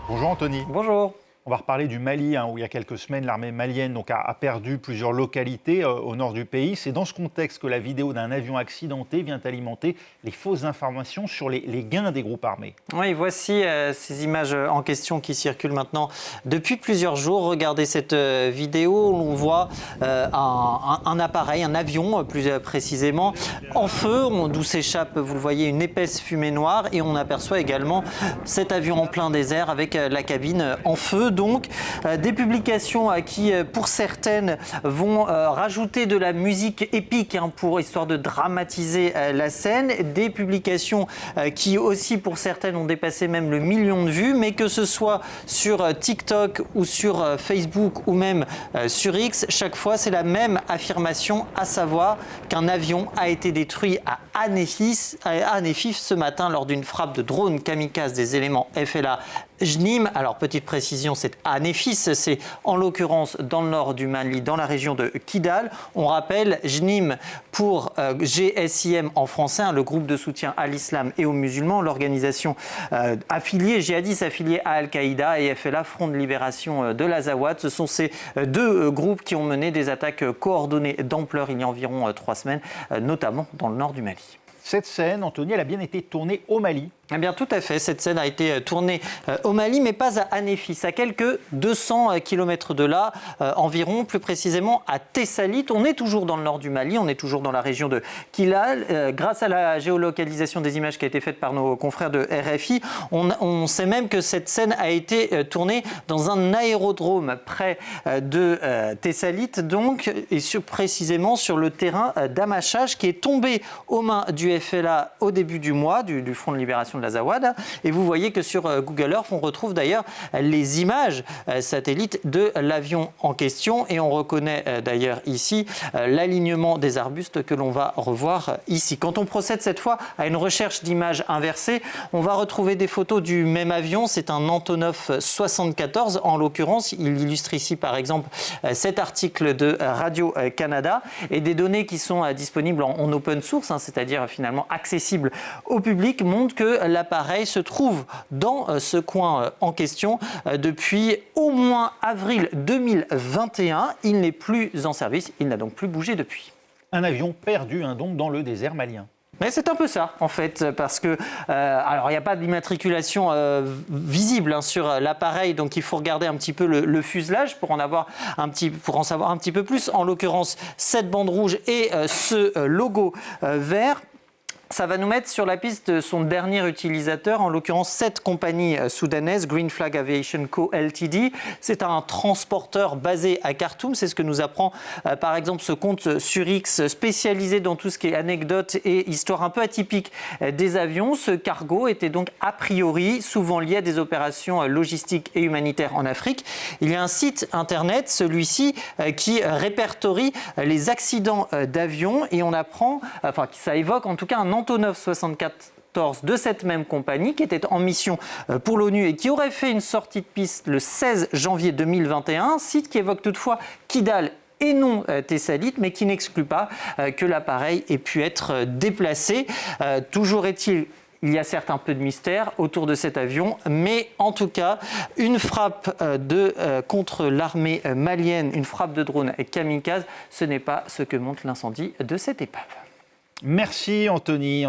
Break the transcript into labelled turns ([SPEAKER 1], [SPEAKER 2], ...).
[SPEAKER 1] Bonjour Anthony.
[SPEAKER 2] Bonjour.
[SPEAKER 1] On va reparler du Mali, où il y a quelques semaines, l'armée malienne a perdu plusieurs localités au nord du pays. C'est dans ce contexte que la vidéo d'un avion accidenté vient alimenter les fausses informations sur les gains des groupes armés.
[SPEAKER 2] Oui, voici ces images en question qui circulent maintenant depuis plusieurs jours. Regardez cette vidéo où l'on voit un appareil, un avion plus précisément, en feu, d'où s'échappe, vous le voyez, une épaisse fumée noire. Et on aperçoit également cet avion en plein désert avec la cabine en feu. Donc, des publications qui, pour certaines, vont rajouter de la musique épique pour histoire de dramatiser la scène. Des publications qui aussi, pour certaines, ont dépassé même le million de vues. Mais que ce soit sur TikTok ou sur Facebook ou même sur X, chaque fois, c'est la même affirmation, à savoir qu'un avion a été détruit à Anefis ce matin lors d'une frappe de drone kamikaze des éléments FLA JNIM. Alors, petite précision, c'est Anefis, c'est en l'occurrence dans le nord du Mali, dans la région de Kidal. On rappelle JNIM pour GSIM en français, le groupe de soutien à l'islam et aux musulmans, l'organisation affiliée, djihadiste affiliée à Al-Qaïda, et FLA, Front de libération de l'Azawad. Ce sont ces deux groupes qui ont mené des attaques coordonnées d'ampleur il y a environ 3 semaines, notamment dans le nord du Mali.
[SPEAKER 1] Cette scène, Anthony, elle a bien été tournée au Mali.
[SPEAKER 2] Eh bien, tout à fait. Cette scène a été tournée au Mali, mais pas à Anefis, à quelques 200 km de là, environ, plus précisément à Tessalit. On est toujours dans le nord du Mali, on est toujours dans la région de Kidal. Grâce à la géolocalisation des images qui a été faite par nos confrères de RFI, on sait même que cette scène a été tournée dans un aérodrome près de Tessalit, donc, et précisément sur le terrain d'Amachage, qui est tombé aux mains du FLA au début du mois, du Front de libération de l'Azawad. Et vous voyez que sur Google Earth, on retrouve d'ailleurs les images satellites de l'avion en question. Et on reconnaît d'ailleurs ici l'alignement des arbustes que l'on va revoir ici. Quand on procède cette fois à une recherche d'images inversées, on va retrouver des photos du même avion. C'est un Antonov 74 en l'occurrence. Il illustre ici par exemple cet article de Radio-Canada et des données qui sont disponibles en open source, c'est-à-dire finalement accessibles au public, montrent que l'appareil se trouve dans ce coin en question depuis au moins avril 2021. Il n'est plus en service, il n'a donc plus bougé depuis.
[SPEAKER 1] Un avion perdu donc dans le désert malien.
[SPEAKER 2] Mais c'est un peu ça, en fait, parce que alors il n'y a pas d'immatriculation visible sur l'appareil, donc il faut regarder un petit peu le fuselage pour en savoir un petit peu plus. En l'occurrence, cette bande rouge et ce logo vert. Ça va nous mettre sur la piste de son dernier utilisateur, en l'occurrence cette compagnie soudanaise, Green Flag Aviation Co. Ltd. C'est un transporteur basé à Khartoum. C'est ce que nous apprend par exemple ce compte sur X spécialisé dans tout ce qui est anecdotes et histoires un peu atypiques des avions. Ce cargo était donc a priori souvent lié à des opérations logistiques et humanitaires en Afrique. Il y a un site internet, celui-ci, qui répertorie les accidents d'avions et on apprend, ça évoque en tout cas un Antonov 74 de cette même compagnie qui était en mission pour l'ONU et qui aurait fait une sortie de piste le 16 janvier 2021, site qui évoque toutefois Kidal et non Tessalit, mais qui n'exclut pas que l'appareil ait pu être déplacé. Toujours est-il, il y a certes un peu de mystère autour de cet avion, mais en tout cas, une frappe contre l'armée malienne, une frappe de drone kamikaze, ce n'est pas ce que montre l'incendie de cette épave.
[SPEAKER 1] Merci Anthony.